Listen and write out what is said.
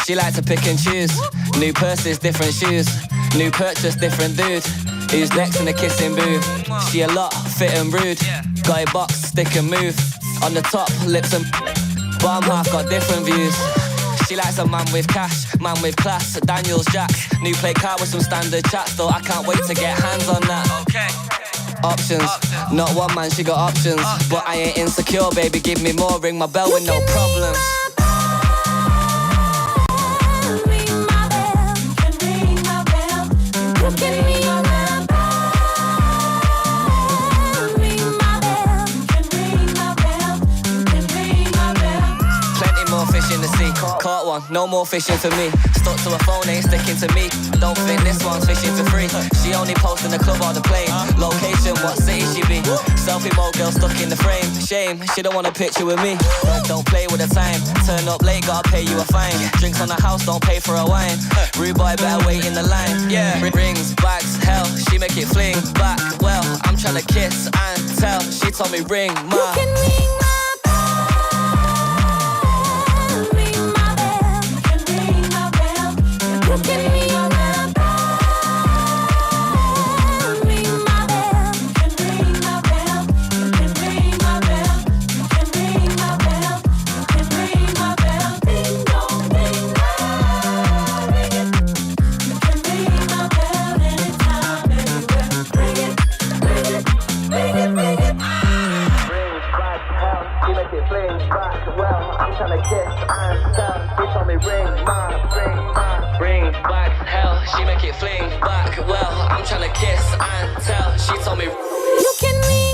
She likes to pick and choose. New purses, different shoes. New purchase, different dude. Who's next in the kissing booth? She a lot, fit and rude. Got a box, stick and move. On the top, lips and bottom half got different views. She likes a man with cash, man with class. Daniel's Jacks, new plate car with some standard chats. Though I can't wait to get hands on that. Okay. Options, not one man, she got options. But I ain't insecure, baby, give me more. Ring my bell with no problems. In the sea, caught one, no more fishing for me. Stuck to a phone, ain't sticking to me. I don't think this one's fishing for free. She only posts in the club or the plane. Location, what city she be? Selfie mode, girl stuck in the frame. Shame, she don't want a picture with me. Don't play with the time. Turn up late, gotta pay you a fine. Drinks on the house, don't pay for a wine. Rude boy, better wait in the line. Yeah, rings, bags, hell, she make it fling back. Well, I'm tryna kiss and tell. She told me ring my. You can ring my. Ring back, hell, she make it fling back. Well, I'm tryna kiss and tell. She told me you can ring.